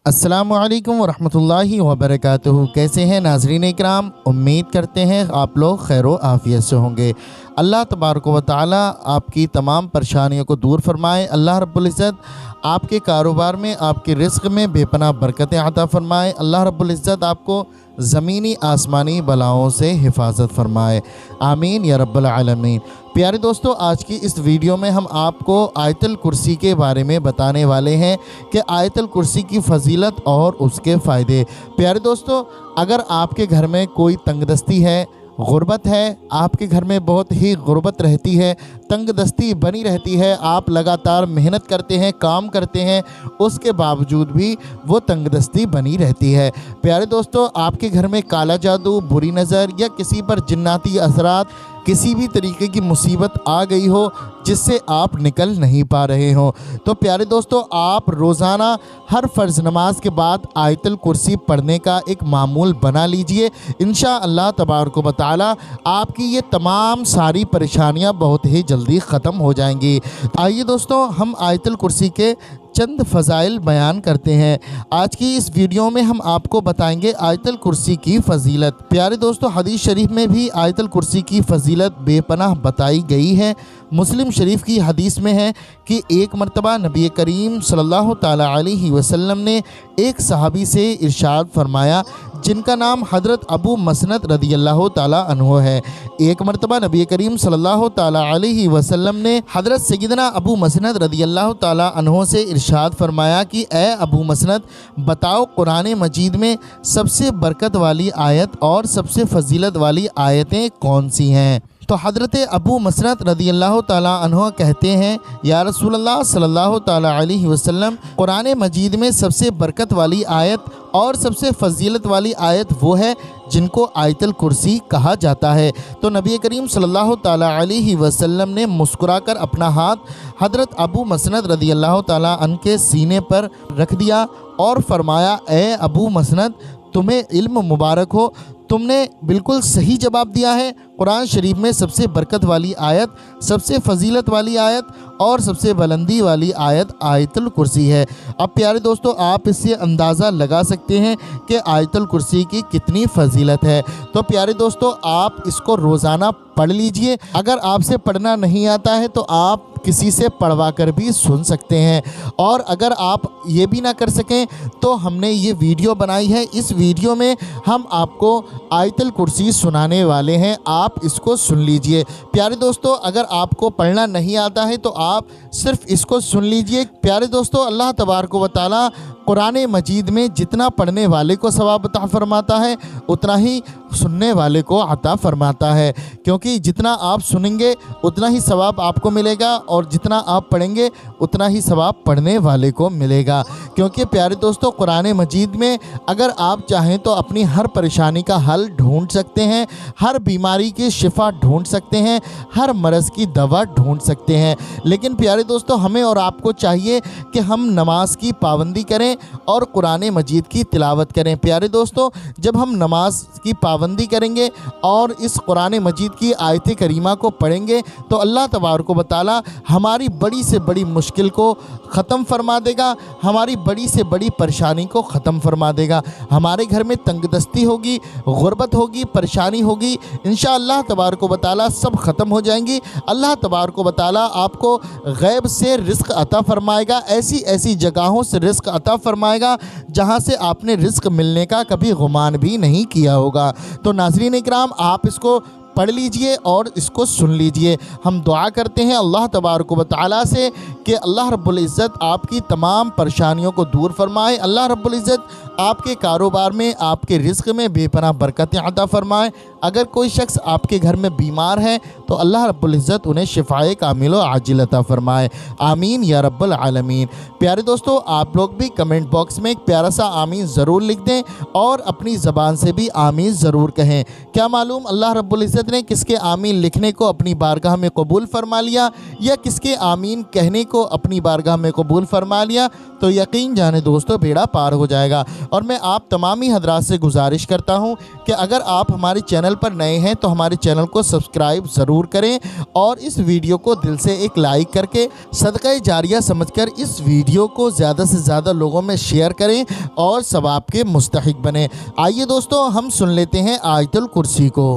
अस्सलामुअलैकुम वरहमतुल्लाहि वबरकातुहू। कैसे हैं नाज़रीन इकराम, उम्मीद करते हैं आप लोग खैर व आफ़ियत से होंगे। अल्लाह तबारक व तआला आपकी तमाम परेशानियों को दूर फरमाए। अल्लाह रब्बुल इज़्ज़त आपके कारोबार में, आपके रिज़्क़ में बेपनाह बरकतें अता फ़रमाए। अल्लाह रब्बुल इज़्ज़त आपको ज़मीनी आसमानी बलाओं से हिफाजत फरमाए, आमीन या रब्बल आलमीन। प्यारे दोस्तों, आज की इस वीडियो में हम आपको आयतुल कुर्सी के बारे में बताने वाले हैं कि आयतुल कुर्सी की फ़जीलत और उसके फ़ायदे। प्यारे दोस्तों, अगर आपके घर में कोई तंगदस्ती है, गुर्बत है, आपके घर में बहुत ही गुर्बत रहती है, तंगदस्ती बनी रहती है, आप लगातार मेहनत करते हैं, काम करते हैं, उसके बावजूद भी वो तंगदस्ती बनी रहती है। प्यारे दोस्तों, आपके घर में काला जादू, बुरी नज़र या किसी पर जिन्नाती असरात, किसी भी तरीके की मुसीबत आ गई हो जिससे आप निकल नहीं पा रहे हो, तो प्यारे दोस्तों, आप रोज़ाना हर फ़र्ज़ नमाज के बाद आयतुल कुर्सी पढ़ने का एक मामूल बना लीजिए। इंशाअल्लाह तबारक व तआला आपकी ये तमाम सारी परेशानियां बहुत ही जल्दी ख़त्म हो जाएंगी। आइए दोस्तों, हम आयतुल कुर्सी के चंद फ़ज़ाइल बयान करते हैं। आज की इस वीडियो में हम आपको बताएंगे आयतुल कुर्सी की फ़जीलत। प्यारे दोस्तों, हदीस शरीफ में भी आयतुल कुर्सी की फ़जीलत बेपनाह बताई गई है। मुस्लिम शरीफ की हदीस में है कि एक मरतबा नबी करीम सल्लल्लाहु ताला अलैहि वसल्लम ने एक सहाबी से इरशाद फरमाया जिनका नाम हज़रत अबू मसनद रदियल्लाहु ताला अन्हु है। एक मरतबा नबी करीम सल्लल्लाहु ताला अलैहि वसल्लम ने हज़रत सय्यदना अबू मसनद रदियल्लाहु ताला अन्हु से इरशाद फरमाया कि ए अबू मसनद, बताओ कुरान मजीद में सबसे बरकत वाली आयत और सबसे फ़जीलत वाली आयतें कौन सी हैं। तो हज़रत अबू मसनद रदियल्लाहु ताला अन्हु कहते हैं, या रसूलल्लाह सल्लल्लाहु ताला अलैहि वसल्लम, कुरान मजीद में सबसे बरकत वाली आयत और सबसे फ़जीलत वाली आयत वो है जिनको आयतुल कुर्सी कहा जाता है। तो नबी करीम सल्लल्लाहु ताला अलैहि वसल्लम ने मुस्कुराकर अपना हाथ हज़रत अबू मसनद रदियल्लाहु ताला अन्हु के सीने पर रख दिया और फरमाया, ए अबू मसनद, तुम्हें इल्म मुबारक हो, तुमने बिल्कुल सही जवाब दिया है। कुरान शरीफ में सबसे बरकत वाली आयत, सबसे फ़जीलत वाली आयत और सबसे बुलंदी वाली आयत आयतुल कुर्सी है। अब प्यारे दोस्तों, आप इससे अंदाज़ा लगा सकते हैं कि आयतुल कुर्सी की कितनी फ़जीलत है। तो प्यारे दोस्तों, आप इसको रोज़ाना पढ़ लीजिए। अगर आपसे पढ़ना नहीं आता है तो आप किसी से पढ़वा कर भी सुन सकते हैं, और अगर आप ये भी ना कर सकें तो हमने ये वीडियो बनाई है। इस वीडियो में हम आपको आयतुल कुर्सी सुनाने वाले हैं, आप इसको सुन लीजिए। प्यारे दोस्तों, अगर आपको पढ़ना नहीं आता है तो आप सिर्फ इसको सुन लीजिए। प्यारे दोस्तों, अल्लाह तबारक व तआला कुरान मजीद में जितना पढ़ने वाले को सवाब अता फरमाता है उतना ही सुनने वाले को अता फरमाता है, क्योंकि जितना आप सुनेंगे उतना ही सवाब आपको मिलेगा और जितना आप पढ़ेंगे उतना ही सवाब पढ़ने वाले को मिलेगा। क्योंकि प्यारे दोस्तों, कुरान मजीद में अगर आप चाहें तो अपनी हर परेशानी का हल ढूंढ सकते हैं, हर बीमारी की शिफा ढूंढ सकते हैं, हर मरज़ की दवा ढूंढ सकते हैं। लेकिन प्यारे दोस्तों, हमें और आपको चाहिए कि हम नमाज की पाबंदी करें और कुरान मजीद की तिलावत करें। प्यारे दोस्तों, जब हम नमाज की पाबंदी करेंगे और इस कुरान मजीद की आयत करीमा को पढ़ेंगे तो अल्लाह तबारक व तआला हमारी बड़ी से बड़ी मुश्किल को ख़त्म फरमा देगा, हमारी बड़ी से बड़ी परेशानी को ख़त्म फरमा देगा। हमारे घर में तंगदस्ती होगी, गुर्बत होगी, परेशानी होगी, इंशाअल्लाह तबारक व तआला सब ख़त्म हो जाएंगी। अल्लाह तबारक व तआला आपको गैब से रिज़्क़ अता फरमाएगा, ऐसी ऐसी जगहों से रिज़्क़ अता फरमाएगा जहाँ से आपने रिज़्क़ मिलने का कभी गुमान भी नहीं किया होगा। तो नाज़रीन इकराम, आप इसको पढ़ लीजिए और इसको सुन लीजिए। हम दुआ करते हैं अल्लाह तबारक व तआला से कि अल्लाह रब्बुल इज़्ज़त आपकी तमाम परेशानियों को दूर फरमाए। अल्लाह रब्बुल इज़्ज़त आपके कारोबार में, आपके रिज़्क़ में बेपनाह बरकतें अता फरमाए। अगर कोई शख्स आपके घर में बीमार है तो अल्लाह रब्बुल इज़्ज़त उन्हें शिफ़ाए कामिल व आजिल अता फरमाए, आमीन या रब्बल आलमीन। प्यारे दोस्तों, आप लोग भी कमेंट बॉक्स में एक प्यारा सा आमीन ज़रूर लिख दें और अपनी ज़बान से भी आमीन ज़रूर कहें। क्या मालूम अल्लाह रब्बुल इज़्ज़त ने किसके आमीन लिखने को अपनी बारगाह में कबूल फरमा लिया या किसके आमीन कहने को अपनी बारगाह में कबूल फरमा लिया, तो यकीन जाने दोस्तों, बेड़ा पार हो जाएगा। और मैं आप तमामी हजरात से गुजारिश करता हूँ कि अगर आप हमारे चैनल चैनल पर नए हैं तो हमारे चैनल को सब्सक्राइब ज़रूर करें और इस वीडियो को दिल से एक लाइक करके सदका जारिया समझकर इस वीडियो को ज़्यादा से ज़्यादा लोगों में शेयर करें और सवाब के मुस्तहिक बने। आइए दोस्तों, हम सुन लेते हैं आयतुल कुर्सी को।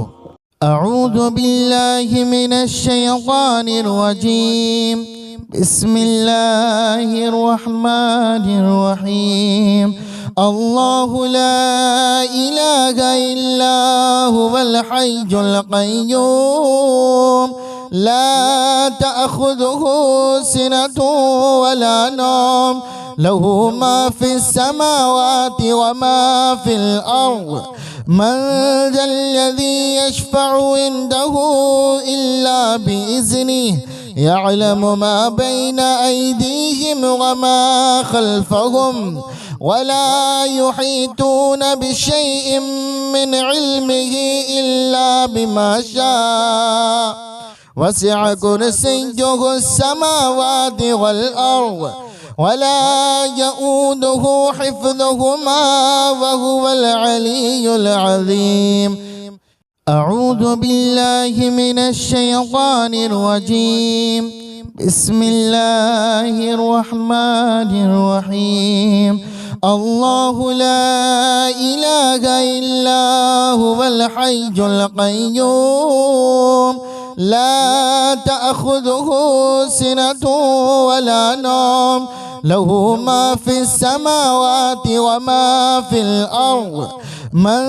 अऊज़ु बिल्लाहि मिनश शैतानिर रजीम, बिस्मिल्लाहिर रहमानिर रहीम। अल्लाहु ला इलाहा इल्ला हुवल हय्युल क़य्यूम, ला तअख़ुज़ुहु सिनतुन वला नौम, लहू मा फ़िस समावाति व मा फ़िल अर्ज़, मन ज़ल्लज़ी यशफ़अु इंदहु इल्ला बिइज़्निहि, यअलमु मा बैना अयदीहिम व मा ख़ल्फ़हुम, वला युहीतून बिशैइन मिन इल्मिही इल्ला बिमा शाअ, वसिअ कुर्सिय्युहु समावाति वल अर्ज़, वला यऊदुहु हिफ्ज़ुहुमा वहुवल अलियुल अज़ीम। अऊज़ु बिल्लाहि मिनश शैतानिर रजीम, बिस्मिल्लाहिर रहमानिर रहीम। अल्लाहु ला इलाहा इल्ला हुवल हय्युल क़य्यूम, ला तअख़ुज़ुहु सिनतुन वला नौम, लहू मा फ़िस समावाति व मा फ़िल अर्ज़, मन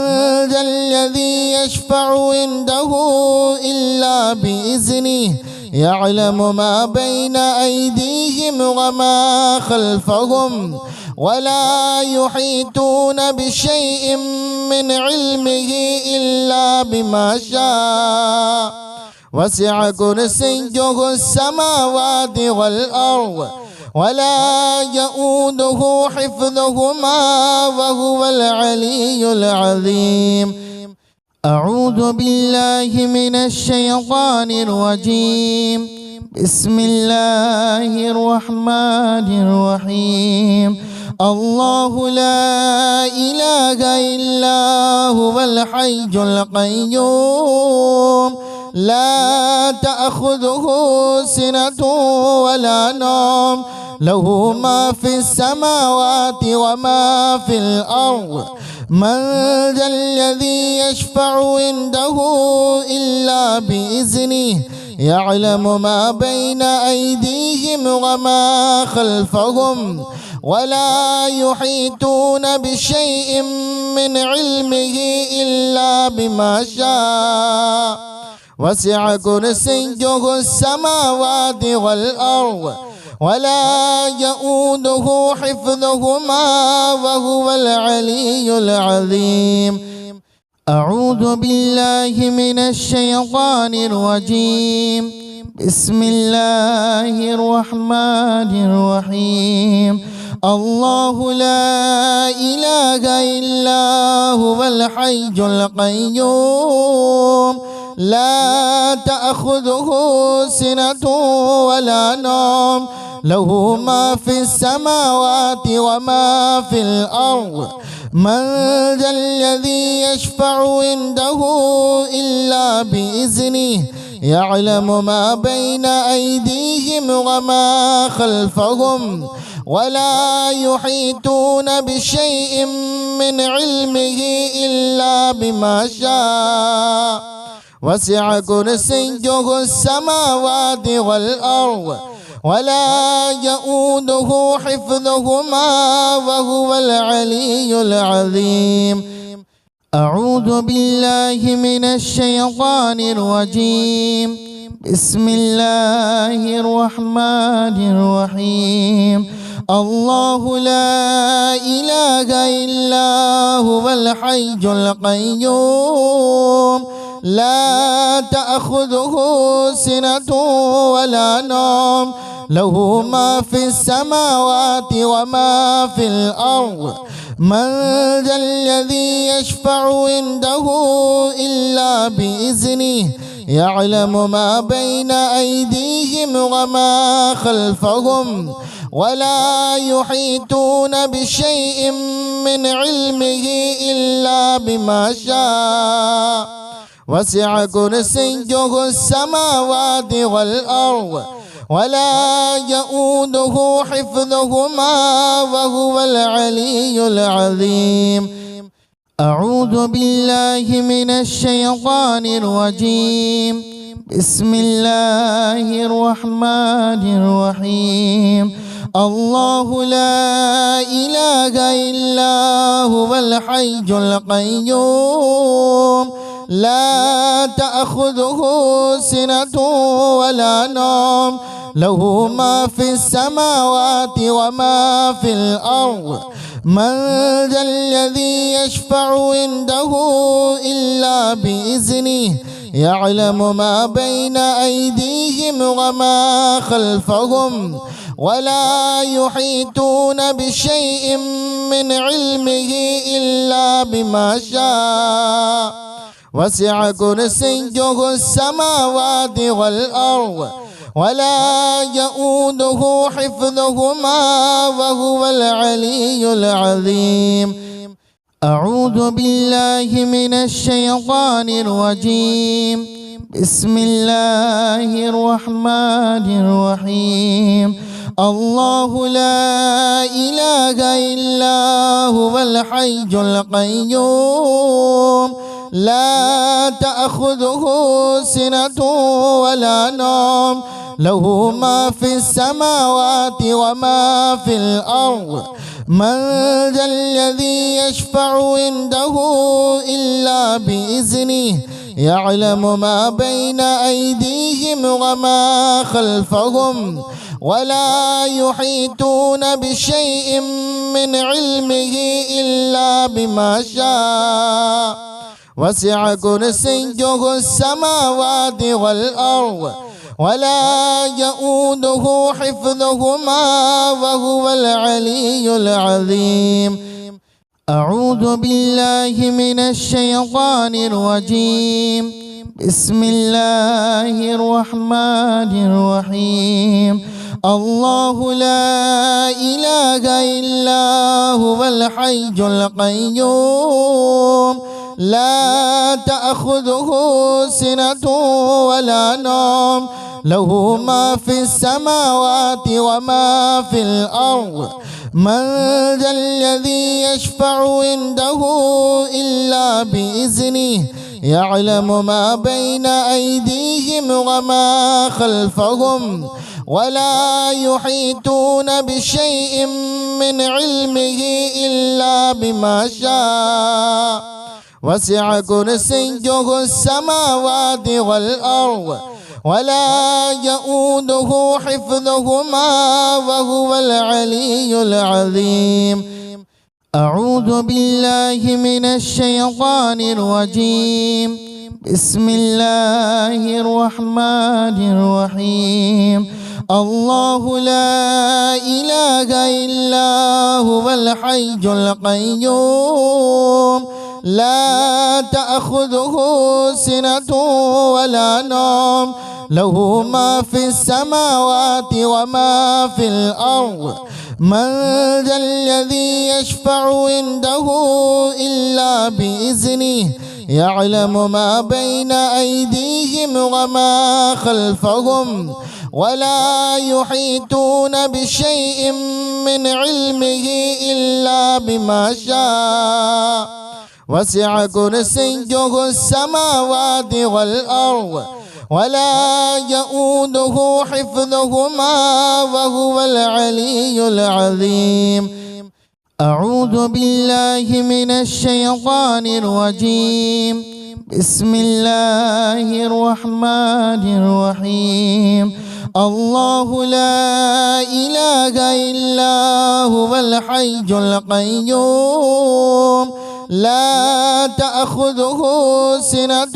ज़ल्लज़ी यशफ़अु इंदहु इल्ला बिइज़्निहि, यअलमु मा बैना अयदीहिम व मा ख़ल्फ़हुम, वला युहीतून बिशैइन मिन इल्मिही इल्ला बिमा शाअ, वसिअ कुर्सिय्युहु समावाति वल अर्ज़, वला यऊदुहु हिफ्ज़ुहुमा वहुवल अलियुल अज़ीम। अऊज़ु बिल्लाहि मिनश शैतानिर रजीम, बिस्मिल्लाहिर रहमानिर रहीम। अल्लाहु ला इलाहा इल्ला हुवल हय्युल क़य्यूम, ला तअख़ुज़ुहु सिनतुन वला नौम, लहू मा फ़िस समावाति व मा फ़िल अर्ज़, मन ज़ल्लज़ी यशफ़अु इंदहु इल्ला बिइज़्निहि, यअलमु मा बैना अयदीहिम व मा ख़ल्फ़हुम, वला युहीतून बिशैइन मिन इल्मिही इल्ला बिमा शाअ, वसिअ कुर्सिय्युहु समावाति वल अर्ज़, वला यऊदुहु हिफ्ज़ुहुमा वहुवल अलियुल अज़ीम। अऊज़ु बिल्लाहि मिनश शैतानिर रजीम, बिस्मिल्लाहिर रहमानिर रहीम। अल्लाहु ला इलाहा इल्ला हुवल हय्युल क़य्यूम, ला तअख़ुज़ुहु सिनतुन वला नौम, लहू मा फ़िस समावाति व मा फ़िल अर्ज़, मन ज़ल्लज़ी यशफ़अु इंदहु इल्ला बिइज़्निहि, यअलमु मा बैना अयदीहिम व मा ख़ल्फ़हुम, वला युहीतून बिशैइन मिन इल्मिही इल्ला बिमा शाअ, वसिअ कुर्सिय्युहु समावाति वल अर्ज़, वला यऊदुहु हिफ्ज़ुहुमा वहुवल अलियुल अज़ीम। अऊज़ु बिल्लाहि मिनश शैतानिर रजीम, बिस्मिल्लाहिर रहमानिर रहीम। अल्लाहु ला इलाहा इल्ला हुवल हय्युल क़य्यूम, ला तअख़ुज़ुहु सिनतुन वला नौम, लहू मा फ़िस समावाति व मा फ़िल अर्ज़, मन ज़ल्लज़ी यशफ़अु इंदहु इल्ला बिइज़्निहि, यअलमु मा बैना अयदीहिम व मा ख़ल्फ़हुम, वला युहीतून बिशैइन मिन इल्मिही इल्ला बिमा शाअ, वसिअ कुर्सिय्युहु समावाति वल अर्ज़, वला यऊदुहु हिफ्ज़ुहुमा वहुवल अलियुल अज़ीम। अऊज़ु बिल्लाहि मिनश शैतानिर रजीम, बिस्मिल्लाहिर रहमानिर रहीम। अल्लाहु ला इलाहा इल्ला हुवल हय्युल क़य्यूम, ला तअख़ुज़ुहु सिनतुन वला नौम, लहू मा फ़िस समावाति व मा फ़िल अर्ज़, मन ज़ल्लज़ी यशफ़अु इंदहु इल्ला बिइज़्निहि, यअलमु मा बैना अयदीहिम व मा ख़ल्फ़हुम, वला युहीतून बिशैइन मिन इल्मिही इल्ला बिमा शाअ, وسع كرسيه السماوات والأرض ولا يؤوده حفظهما وهو العلي العظيم. أعوذ بالله من الشيطان الرجيم. بسم الله الرحمن الرحيم. الله لا إله إلا هو الحي القيوم لا تأخذه سنة ولا نوم له ما في السماوات وما في الأرض. من ذا الذي يشفع عنده إلا بإذنه يعلم ما بين أيديهم وما خلفهم ولا يحيطون بشيء من علمه إلا بما شاء. وسع كرسيه السماوات والأرض ولا يؤوده حفظهما وهو العلي العظيم. أعوذ بالله من الشيطان الرجيم. بسم الله الرحمن الرحيم. الله لا إله إلا هو الحي القيوم لا تأخذه سنة ولا نوم له ما في السماوات وما في الأرض. من ذا الذي يشفع عنده إلا بإذنه يعلم ما بين أيديهم وما خلفهم ولا يحيطون بشيء من علمه إلا بما شاء. وسع كرسيه السماوات والأرض ولا يؤوده حفظهما وهو العلي العظيم. أعوذ بالله من الشيطان الرجيم. بسم الله الرحمن الرحيم. الله لا إله إلا هو الحي القيوم لا تأخذه سنة ولا نوم له ما في السماوات وما في الأرض. من ذا الذي يشفع عنده إلا بإذنه يعلم ما بين أيديهم وما خلفهم ولا يحيطون بشيء من علمه إلا بما شاء. وسع كرسيه السماوات والأرض ولا يؤوده حفظهما وهو العلي العظيم. أعوذ بالله من الشيطان الرجيم. بسم الله الرحمن الرحيم. الله لا إله إلا هو الحي القيوم لا تأخذه سنة ولا نوم له ما في السماوات وما في الأرض. من ذا الذي يشفع عنده إلا بإذنه يعلم ما بين أيديهم وما خلفهم ولا يحيطون بشيء من علمه إلا بما شاء. وسع كرسيه السماوات والأرض ولا يؤوده حفظهما وهو العلي العظيم. أعوذ بالله من الشيطان الرجيم. بسم الله الرحمن الرحيم. الله لا إله إلا هو الحي القيوم لا تأخذه سنة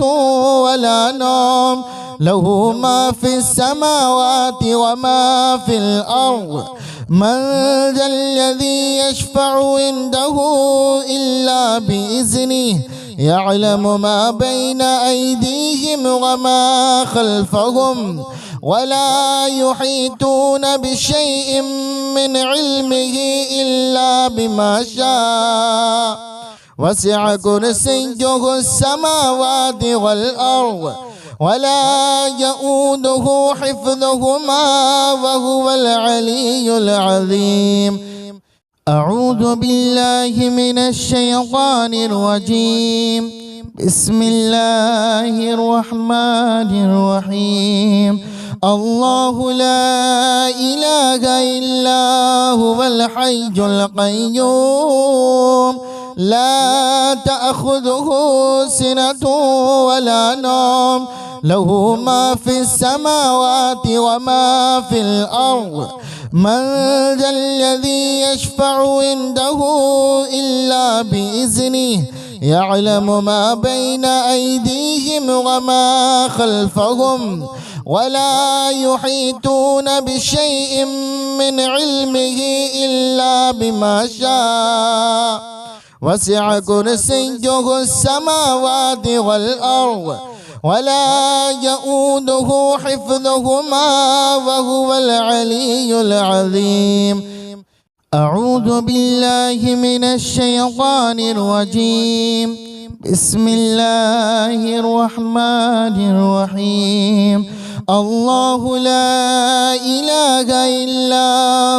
ولا نوم له ما في السماوات وما في الأرض. من ذا الذي يشفع عنده إلا بإذنه يعلم ما بين أيديهم وما خلفهم ولا يحيطون بشيء من علمه إلا بما شاء. وسع كرسيه السماوات والأرض ولا يؤوده حفظهما وهو العلي العظيم. أعوذ بالله من الشيطان الرجيم. بسم الله الرحمن الرحيم. الله لا إله إلا هو الحي القيوم لا تأخذه سنة ولا نوم له ما في السماوات وما في الأرض. من ذا الذي يشفع عنده إلا بإذنه يعلم ما بين أيديهم وما خلفهم ولا يحيطون بشيء من علمه إلا بما شاء. وسع كرسيه السماوات والأرض ولا يؤوده حفظهما وهو العلي العظيم. أعوذ بالله من الشيطان الرجيم. بسم الله الرحمن الرحيم. الله لا إله إلا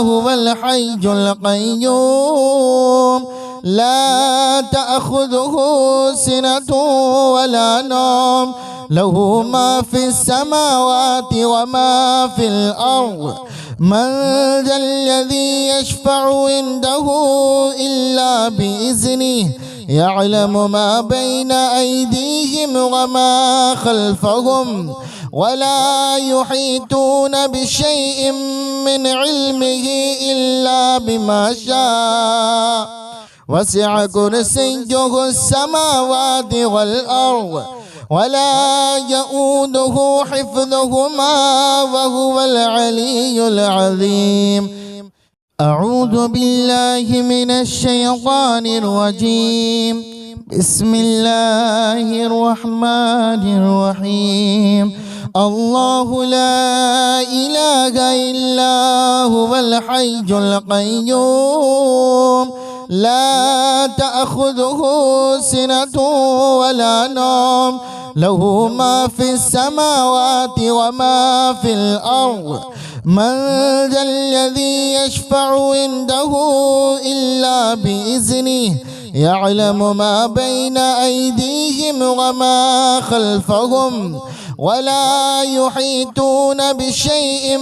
هو الحي القيوم لا تأخذه سنة ولا نوم له ما في السماوات وما في الأرض. من ذا الذي يشفع عنده إلا بإذنه يعلم ما بين أيديهم وما خلفهم ولا يحيطون بشيء من علمه إلا بما شاء. وسع كرسيه السماوات والأرض ولا يؤوده حفظهما وهو العلي العظيم. أعوذ بالله من الشيطان الرجيم. بسم الله الرحمن الرحيم. الله لا إله إلا هو الحي القيوم لا تأخذه سنة ولا نوم له ما في السماوات وما في الأرض. من ذا الذي يشفع عنده إلا بإذنه يعلم ما بين أيديهم وما خلفهم ولا يحيطون بشيء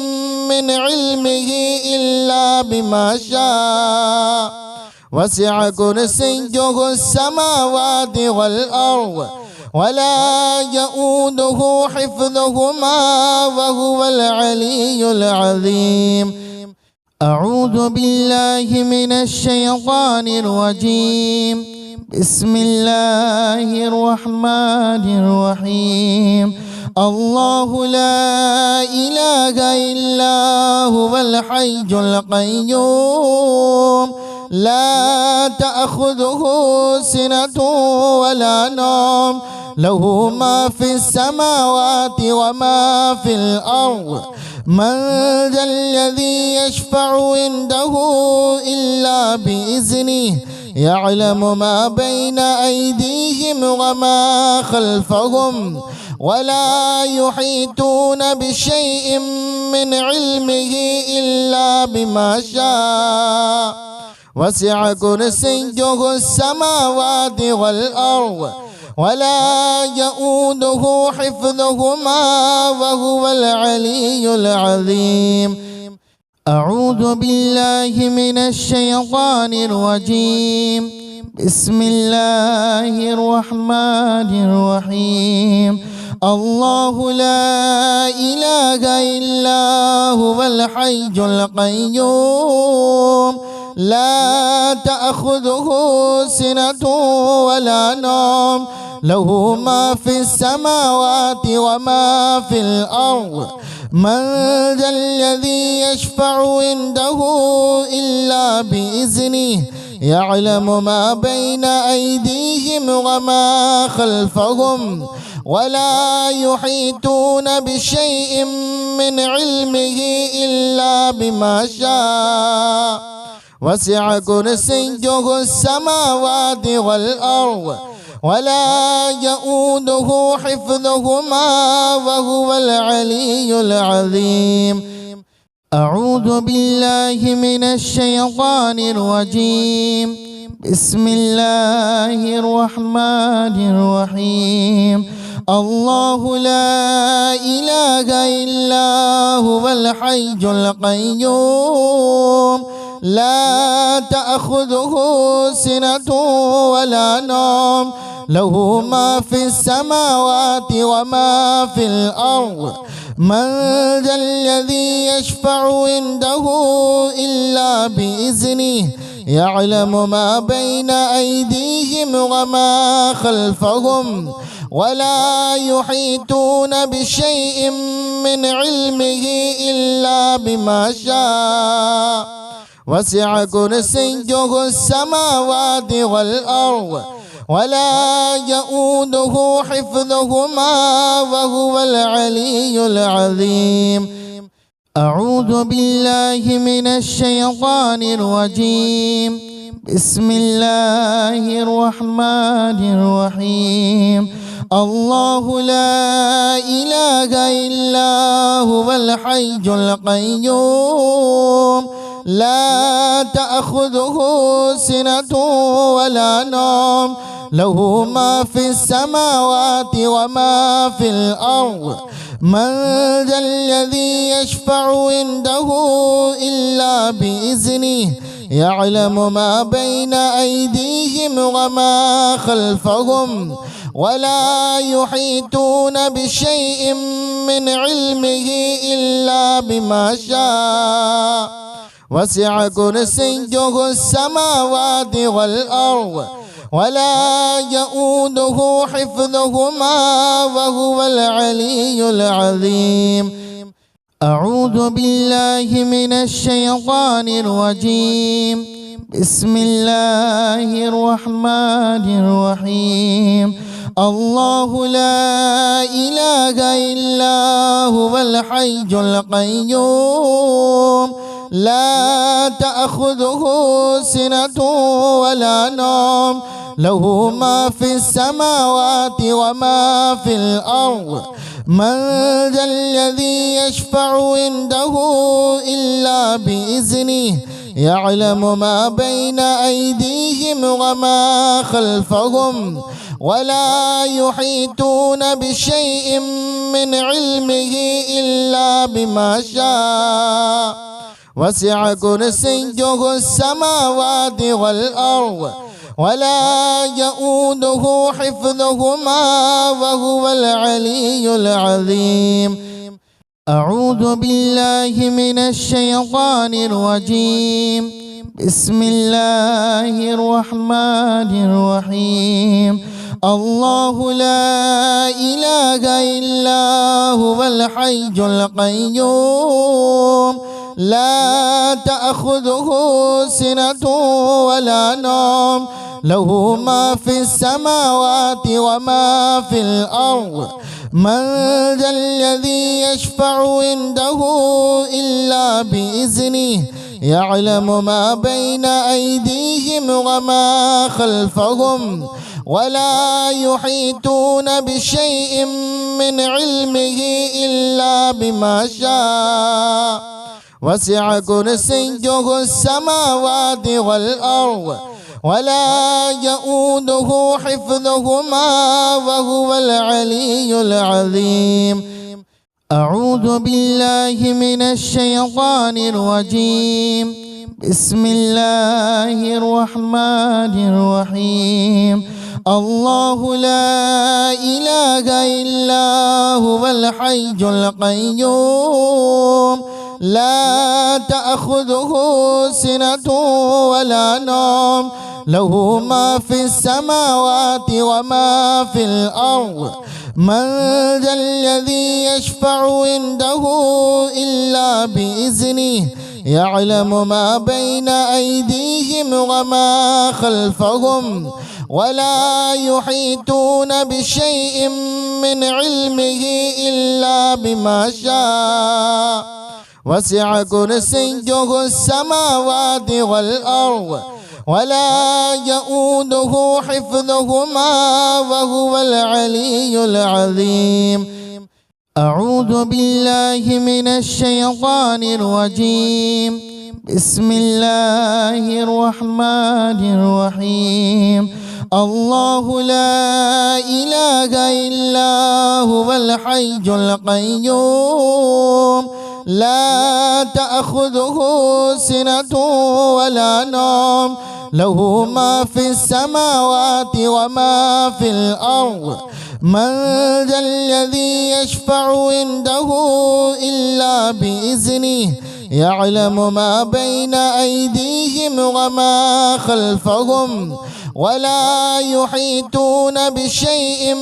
من علمه إلا بما شاء. وسع كرسيه السماوات والأرض ولا يؤوده حفظهما وهو العلي العظيم. أعوذ بالله من الشيطان الرجيم. بسم الله الرحمن الرحيم. الله لا إله إلا هو الحي القيوم لا تأخذه سنة ولا نوم له ما في السماوات وما في الأرض. من ذا الذي يشفع عنده إلا بإذنه يعلم ما بين أيديهم وما خلفهم ولا يحيطون بشيء من علمه إلا بما شاء. وسع كرسيه السماوات والأرض ولا يؤوده حفظهما وهو العلي العظيم. أعوذ بالله من الشيطان الرجيم. بسم الله الرحمن الرحيم. الله لا إله إلا هو الحي القيوم لا تأخذه سنة ولا نوم له ما في السماوات وما في الأرض. من ذا الذي يشفع عنده إلا بإذنه يعلم ما بين أيديهم وما خلفهم ولا يحيطون بشيء من علمه إلا بما شاء. وسع كرسيه السماوات والأرض ولا يؤوده حفظهما وهو العلي العظيم. أعوذ بالله من الشيطان الرجيم. بسم الله الرحمن الرحيم. الله لا إله إلا هو الحي القيوم لا تأخذه سنة ولا نوم له ما في السماوات وما في الأرض من ذا الذي يشفع عنده إلا بإذنه يعلم ما بين أيديهم وما خلفهم ولا يحيطون بشيء من علمه إلا بما شاء وسع كرسيه السماوات والأرض ولا يؤوده حفظهما وهو العلي العظيم. أعوذ بالله من الشيطان الرجيم. بسم الله الرحمن الرحيم. الله لا إله إلا هو الحي القيوم لا تأخذه سنة ولا نوم له ما في السماوات وما في الأرض من ذا الذي يشفع عنده إلا بإذنه يعلم ما بين أيديهم وما خلفهم ولا يحيطون بشيء من علمه إلا بما شاء وسع كرسيه السماوات والأرض ولا يؤوده حفظهما وهو العلي العظيم. أعوذ بالله من الشيطان الرجيم. بسم الله الرحمن الرحيم. الله لا إله إلا هو الحي القيوم لا تأخذه سنة ولا نوم له ما في السماوات وما في الأرض من ذا الذي يشفع عنده إلا بإذنه يعلم ما بين أيديهم وما خلفهم ولا يحيطون بشيء من علمه إلا بما شاء وسع كرسيه السماوات والأرض ولا يؤوده حفظهما وهو العلي العظيم. أعوذ بالله من الشيطان الرجيم. بسم الله الرحمن الرحيم. الله لا إله إلا هو الحي القيوم لا تأخذه سنة ولا نوم له ما في السماوات وما في الأرض من ذا الذي يشفع عنده إلا بإذنه يعلم ما بين أيديهم وما خلفهم ولا يحيطون بشيء من علمه إلا بما شاء وسع كرسيه السماوات والأرض ولا يؤوده حفظهما وهو العلي العظيم. أعوذ بالله من الشيطان الرجيم. بسم الله الرحمن الرحيم. الله لا إله إلا هو الحي القيوم لا تأخذه سنة ولا نوم له ما في السماوات وما في الأرض من ذا الذي يشفع عنده إلا بإذنه يعلم ما بين أيديهم وما خلفهم ولا يحيطون بشيء من علمه إلا بما شاء وسع كرسيه السماوات والأرض ولا يؤوده حفظهما وهو العلي العظيم. أعوذ بالله من الشيطان الرجيم. بسم الله الرحمن الرحيم. الله لا إله إلا هو الحي القيوم لا تأخذه سنة ولا نوم له ما في السماوات وما في الأرض. من ذا الذي يشفع عنده إلا بإذنه يعلم ما بين أيديهم وما خلفهم ولا يحيطون بشيء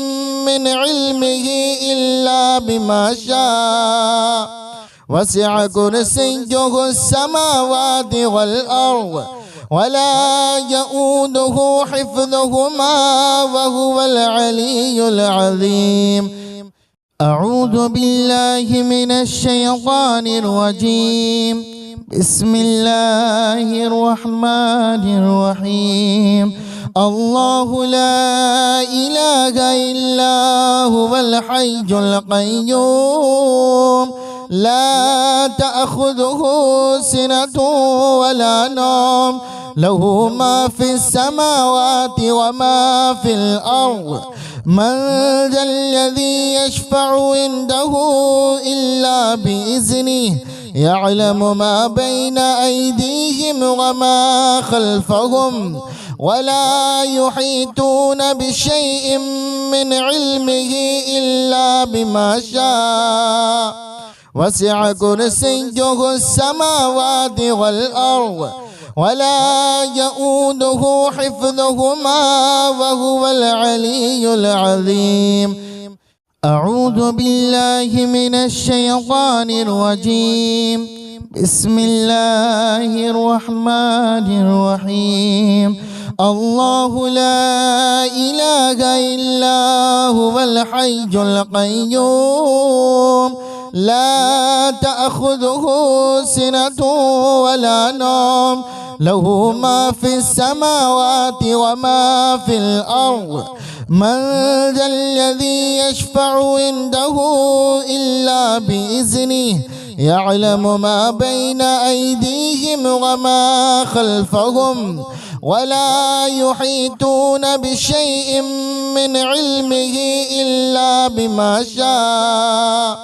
من علمه إلا بما شاء. وسع كرسيه السماوات والأرض ولا يؤوده حفظهما وهو العلي العظيم. أعوذ بالله من الشيطان الرجيم. بسم الله الرحمن الرحيم. الله لا إله إلا هو الحي القيوم لا تأخذه سنة ولا نوم له ما في السماوات وما في الأرض. من ذا الذي يشفع عنده إلا بإذنه يعلم ما بين أيديهم وما خلفهم ولا يحيطون بشيء من علمه إلا بما شاء. وسع كرسيه السماوات والأرض ولا يؤوده حفظهما وهو العلي العظيم. أعوذ بالله من الشيطان الرجيم. بسم الله الرحمن الرحيم. الله لا إله إلا هو الحي القيوم لا تأخذه سنة ولا نوم له ما في السماوات وما في الأرض. من ذا الذي يشفع عنده إلا بإذنه يعلم ما بين أيديهم وما خلفهم ولا يحيطون بشيء من علمه إلا بما شاء.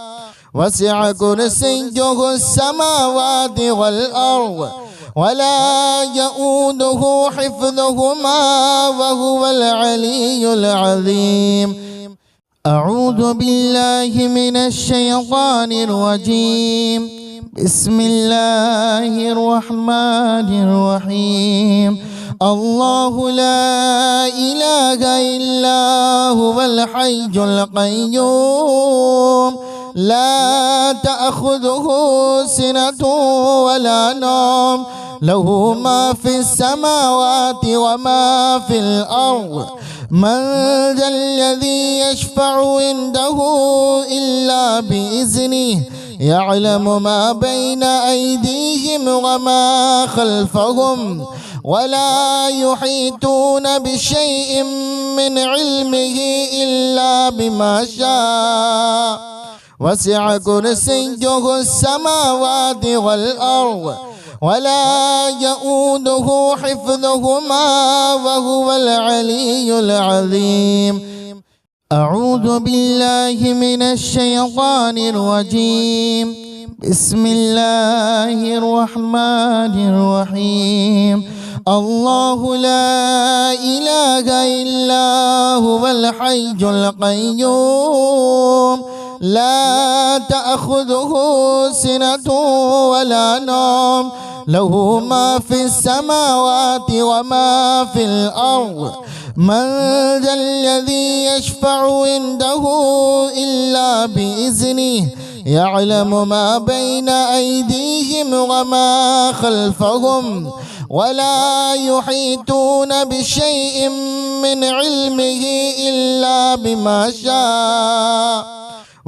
وسع كرسيه السماوات والأرض ولا يؤوده حفظهما وهو العلي العظيم. أعوذ بالله من الشيطان الرجيم. بسم الله الرحمن الرحيم. الله لا إله إلا هو الحي القيوم لا تأخذه سنة ولا نوم له ما في السماوات وما في الأرض. من ذا الذي يشفع عنده إلا بإذنه يعلم ما بين أيديهم وما خلفهم ولا يحيطون بشيء من علمه إلا بما شاء. وسع كرسيه السماوات والأرض ولا يؤوده حفظهما وهو العلي العظيم. أعوذ بالله من الشيطان الرجيم. بسم الله الرحمن الرحيم. الله لا إله إلا هو الحي القيوم لا تأخذه سنة ولا نوم له ما في السماوات وما في الأرض. من ذا الذي يشفع عنده إلا بإذنه يعلم ما بين أيديهم وما خلفهم ولا يحيطون بشيء من علمه إلا بما شاء.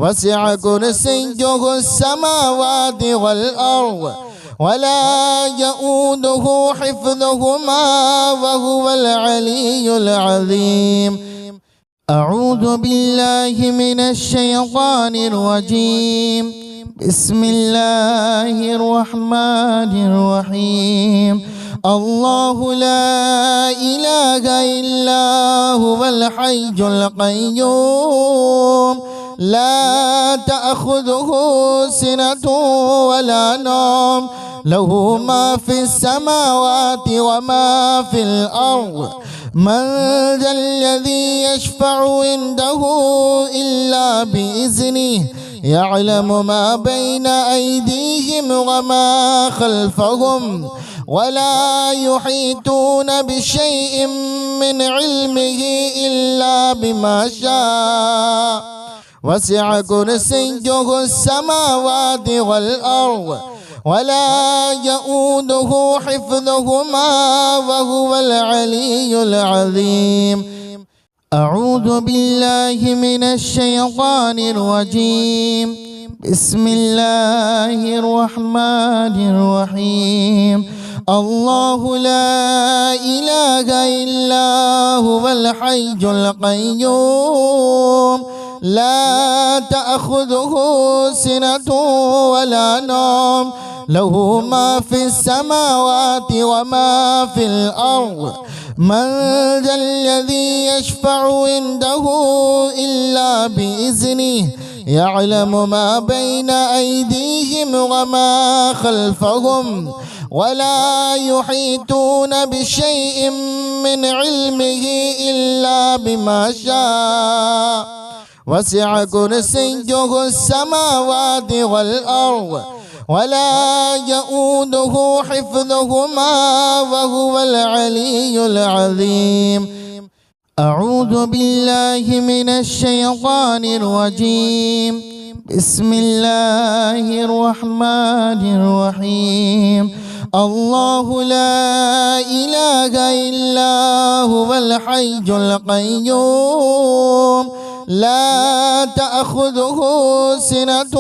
وسع كرسيه السماوات والأرض ولا يؤوده حفظهما وهو العلي العظيم. أعوذ بالله من الشيطان الرجيم. بسم الله الرحمن الرحيم. الله لا إله إلا هو الحي القيوم لا تأخذه سنة ولا نوم له ما في السماوات وما في الأرض من ذا الذي يشفع عنده إلا بإذنه يعلم ما بين أيديهم وما خلفهم ولا يحيطون بشيء من علمه إلا بما شاء وسع كرسيه السماوات والأرض ولا يؤوده حفظهما وهو العلي العظيم. أعوذ بالله من الشيطان الرجيم. بسم الله الرحمن الرحيم. الله لا إله إلا هو الحي القيوم لا تأخذه سنة ولا نوم له ما في السماوات وما في الأرض من ذا الذي يشفع عنده إلا بإذنه يعلم ما بين أيديهم وما خلفهم ولا يحيطون بشيء من علمه إلا بما شاء وسع كرسيه السماوات والأرض ولا يؤوده حفظهما وهو العلي العظيم. أعوذ بالله من الشيطان الرجيم. بسم الله الرحمن الرحيم. الله لا إله إلا هو الحي القيوم لا تأخذه سنة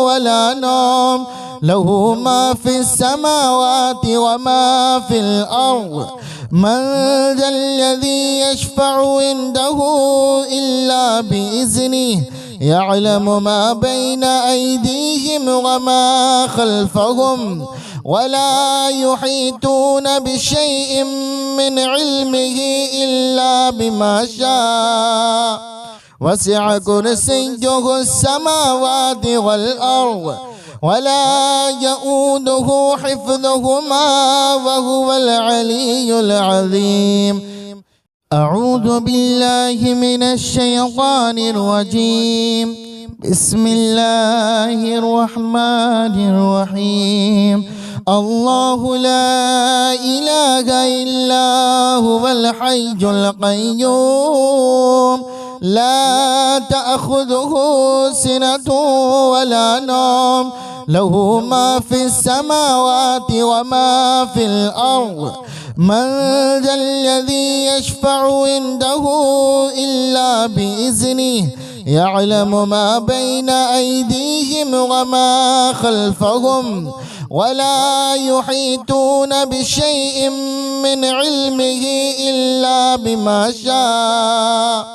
ولا نوم له ما في السماوات وما في الأرض من ذا الذي يشفع عنده إلا بإذنه يعلم ما بين أيديهم وما خلفهم ولا يحيطون بشيء من علمه إلا بما شاء وسع كرسيه السماوات والأرض ولا يؤوده حفظهما وهو العلي العظيم. أعوذ بالله من الشيطان الرجيم. بسم الله الرحمن الرحيم. الله لا إله إلا هو الحي القيوم لا تأخذه سنة ولا نوم له ما في السماوات وما في الأرض من ذا الذي يشفع عنده إلا بإذنه يعلم ما بين أيديهم وما خلفهم ولا يحيطون بشيء من علمه إلا بما شاء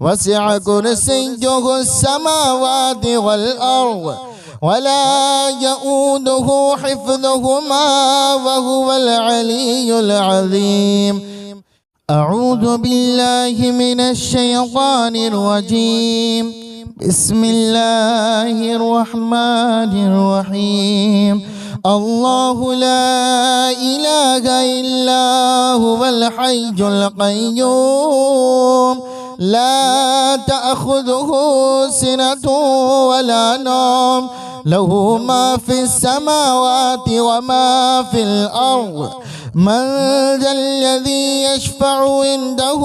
وسع كرسيه السماوات والأرض ولا يؤوده حفظهما وهو العلي العظيم. أعوذ بالله من الشيطان الرجيم. بسم الله الرحمن الرحيم. الله لا إله إلا هو الحي القيوم لا تأخذه سنة ولا نوم له ما في السماوات وما في الأرض من ذا الذي يشفع عنده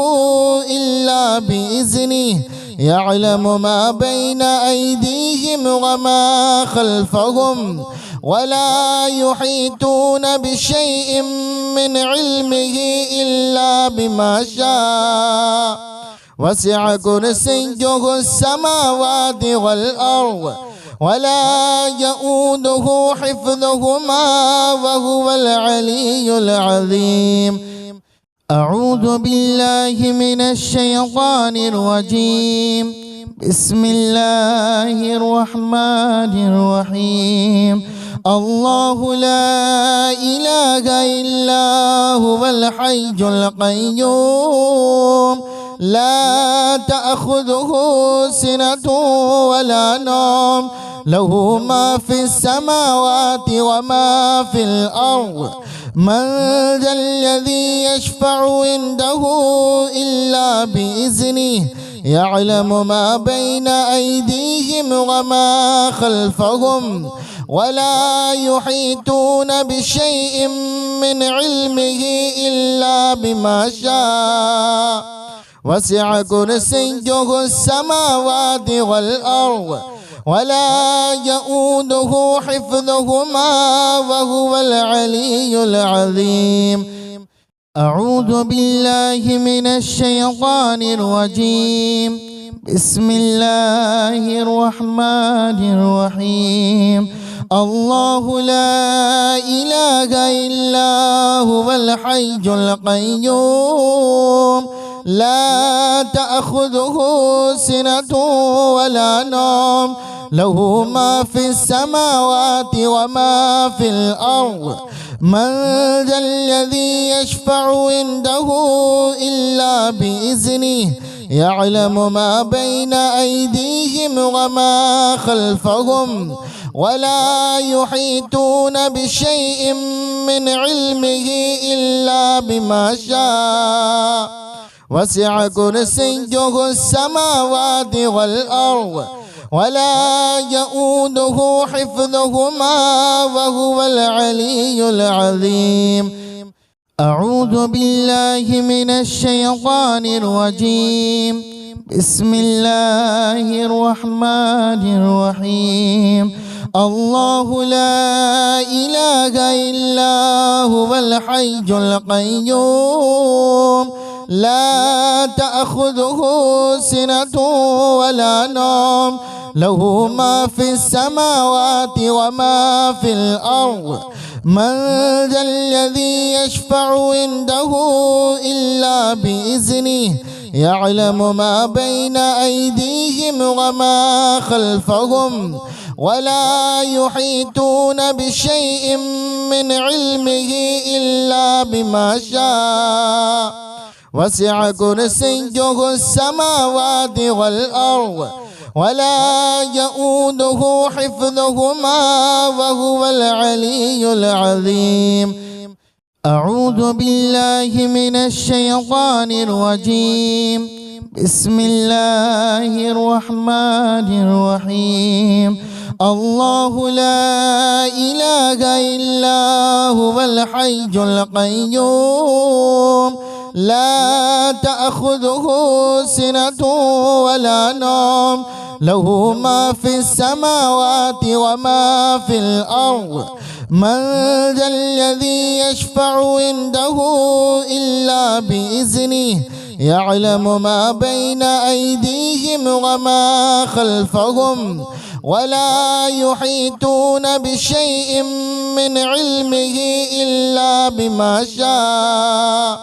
إلا بإذنه يعلم ما بين أيديهم وما خلفهم ولا يحيطون بشيء من علمه إلا بما شاء وسع كرسيه السماوات والأرض ولا يؤوده حفظهما وهو العلي العظيم. أعوذ بالله من الشيطان الرجيم. بسم الله الرحمن الرحيم. الله لا إله إلا هو الحي القيوم لا تأخذه سنة ولا نوم له ما في السماوات وما في الأرض. من ذا الذي يشفع عنده إلا بإذنه يعلم ما بين أيديهم وما خلفهم ولا يحيطون بشيء من علمه إلا بما شاء. وسع كرسيه السماوات والأرض ولا يؤوده حفظهما وهو العلي العظيم. أعوذ بالله من الشيطان الرجيم. بسم الله الرحمن الرحيم. الله لا إله إلا هو الحي القيوم لا تأخذه سنة ولا نوم له ما في السماوات وما في الأرض. من ذا الذي يشفع عنده إلا بإذنه يعلم ما بين أيديهم وما خلفهم ولا يحيطون بشيء من علمه إلا بما شاء. وسع كرسيه السماوات والأرض ولا يؤوده حفظهما وهو العلي العظيم. أعوذ بالله من الشيطان الرجيم. بسم الله الرحمن الرحيم. الله لا إله إلا هو الحي القيوم لا تأخذه سنة ولا نوم له ما في السماوات وما في الأرض. من ذا الذي يشفع عنده إلا بإذنه يعلم ما بين أيديهم وما خلفهم ولا يحيطون بشيء من علمه إلا بما شاء. وسع كرسيه السماوات والأرض ولا يؤوده حفظهما وهو العلي العظيم. أعوذ بالله من الشيطان الرجيم. بسم الله الرحمن الرحيم. الله لا إله إلا هو الحي القيوم لا تأخذه سنة ولا نوم له ما في السماوات وما في الأرض. من ذا الذي يشفع عنده إلا بإذنه يعلم ما بين أيديهم وما خلفهم ولا يحيطون بشيء من علمه إلا بما شاء.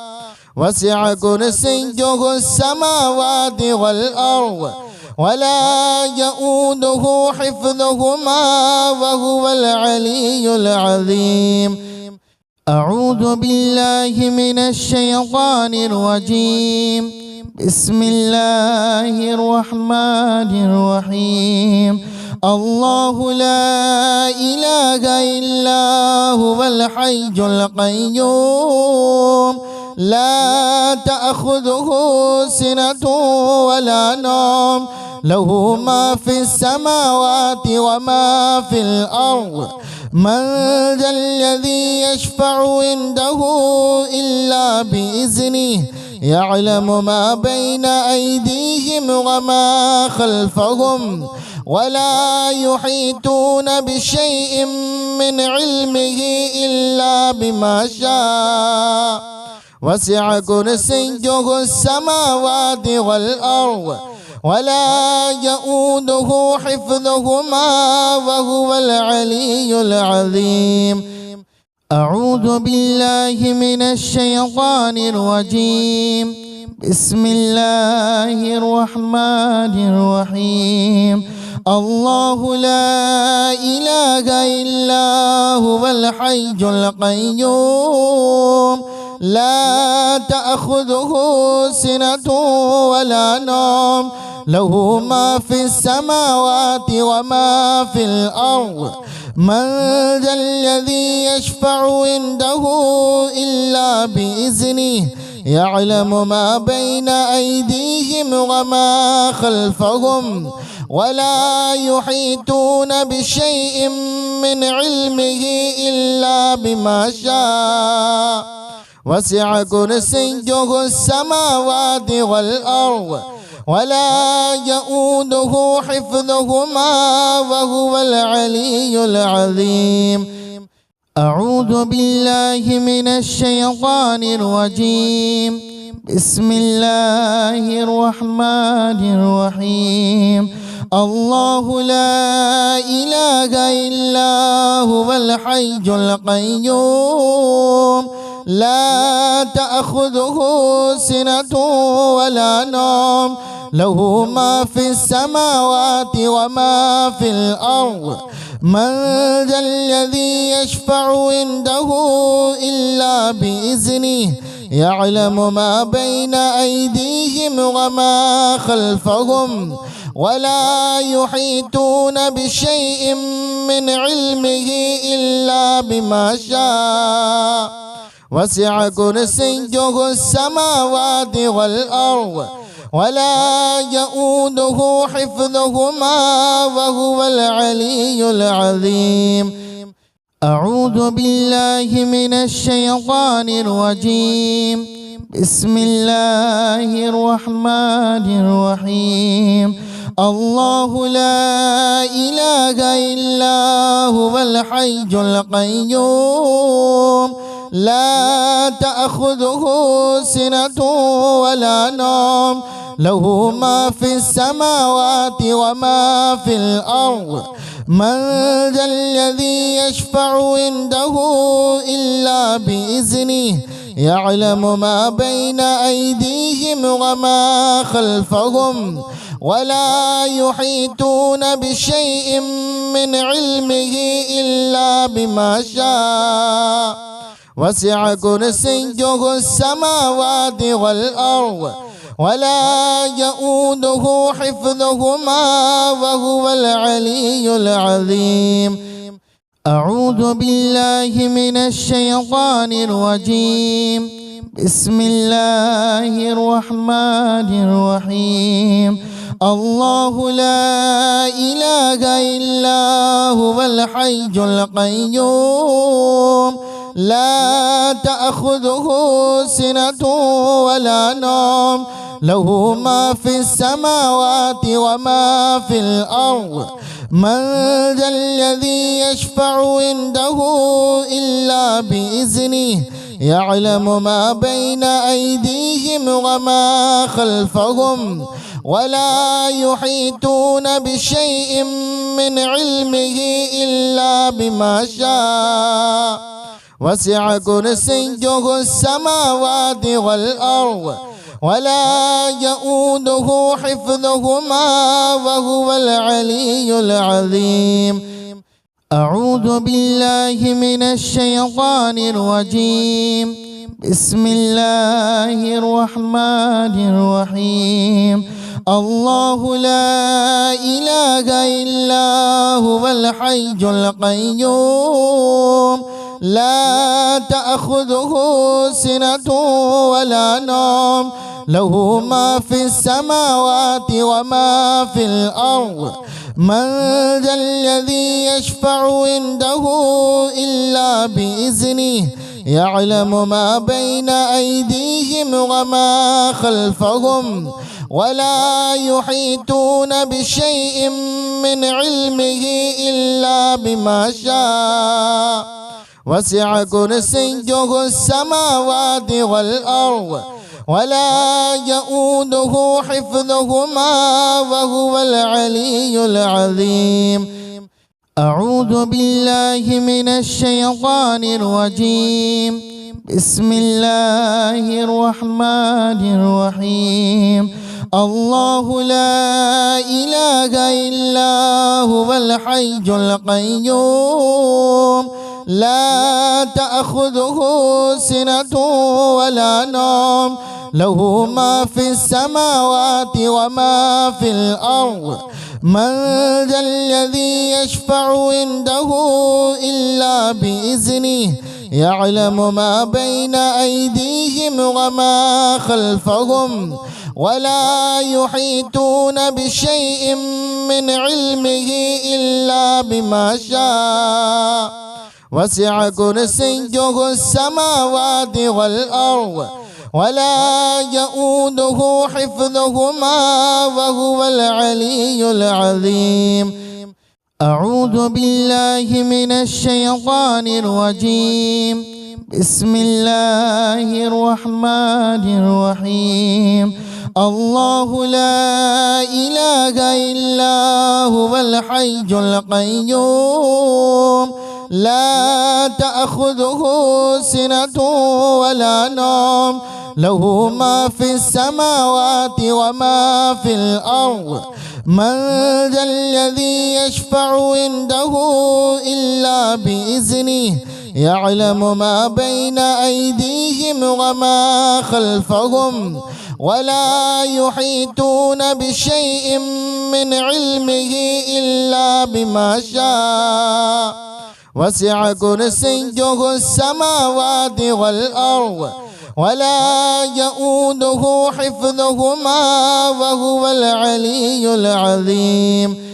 وسع كرسيه السماوات والأرض ولا يؤوده حفظهما وهو العلي العظيم. أعوذ بالله من الشيطان الرجيم. بسم الله الرحمن الرحيم. الله لا إله إلا هو الحي القيوم لا تأخذه سنة ولا نوم له ما في السماوات وما في الأرض. من ذا الذي يشفع عنده إلا بإذنه يعلم ما بين أيديهم وما خلفهم ولا يحيطون بشيء من علمه إلا بما شاء. وسع كرسيه السماوات والأرض ولا يؤوده حفظهما وهو العلي العظيم. أعوذ بالله من الشيطان الرجيم. بسم الله الرحمن الرحيم. الله لا إله إلا هو الحي القيوم لا تأخذه سنة ولا نوم له ما في السماوات وما في الأرض. من ذا الذي يشفع عنده إلا بإذنه يعلم ما بين أيديهم وما خلفهم ولا يحيطون بشيء من علمه إلا بما شاء. وسع كرسيه السماوات والأرض ولا يؤوده حفظهما وهو العلي العظيم. أعوذ بالله من الشيطان الرجيم. بسم الله الرحمن الرحيم. الله لا إله إلا هو الحي القيوم لا تأخذه سنة ولا نوم له ما في السماوات وما في الأرض. من ذا الذي يشفع عنده إلا بإذنه يعلم ما بين أيديهم وما خلفهم ولا يحيطون بشيء من علمه إلا بما شاء. وسع كرسيه السماوات والأرض ولا يؤوده حفظهما وهو العلي العظيم. أعوذ بالله من الشيطان الرجيم. بسم الله الرحمن الرحيم. الله لا إله إلا هو الحي القيوم لا تأخذه سنة ولا نوم له ما في السماوات وما في الأرض. من ذا الذي يشفع عنده إلا بإذنه يعلم ما بين أيديهم وما خلفهم ولا يحيطون بشيء من علمه إلا بما شاء. وسع كرسيه السماوات والأرض ولا يؤوده حفظهما وهو العلي العظيم. أعوذ بالله من الشيطان الرجيم. بسم الله الرحمن الرحيم. الله لا إله إلا هو الحي القيوم لا تأخذه سنة ولا نوم له ما في السماوات وما في الأرض. من ذا الذي يشفع عنده إلا بإذنه يعلم ما بين أيديهم وما خلفهم ولا يحيطون بشيء من علمه إلا بما شاء. وسع كرسيه السماوات والأرض ولا يؤوده حفظهما وهو العلي العظيم. أعوذ بالله من الشيطان الرجيم. بسم الله الرحمن الرحيم. الله لا إله إلا هو الحي القيوم لا تأخذه سنة ولا نوم له ما في السماوات وما في الأرض. من ذا الذي يشفع عنده إلا بإذنه يعلم ما بين أيديهم وما خلفهم ولا يحيطون بشيء من علمه إلا بما شاء. وسع كرسيه السماوات والأرض ولا يؤوده حفظهما وهو العلي العظيم. أعوذ بالله من الشيطان الرجيم. بسم الله الرحمن الرحيم. الله لا إله إلا هو الحي القيوم لا تأخذه سنة ولا نوم له ما في السماوات وما في الأرض. من ذا الذي يشفع عنده إلا بإذنه يعلم ما بين أيديهم وما خلفهم ولا يحيطون بشيء من علمه إلا بما شاء. وسع كرسيه السماوات والأرض ولا يؤوده حفظهما وهو العلي العظيم. أعوذ بالله من الشيطان الرجيم. بسم الله الرحمن الرحيم. الله لا إله إلا هو الحي القيوم لا تأخذه سنة ولا نوم له ما في السماوات وما في الأرض. من ذا الذي يشفع عنده إلا بإذنه يعلم ما بين أيديهم وما خلفهم ولا يحيطون بشيء من علمه إلا بما شاء. وسع كرسيه السماوات والأرض ولا يؤوده حفظهما وهو العلي العظيم.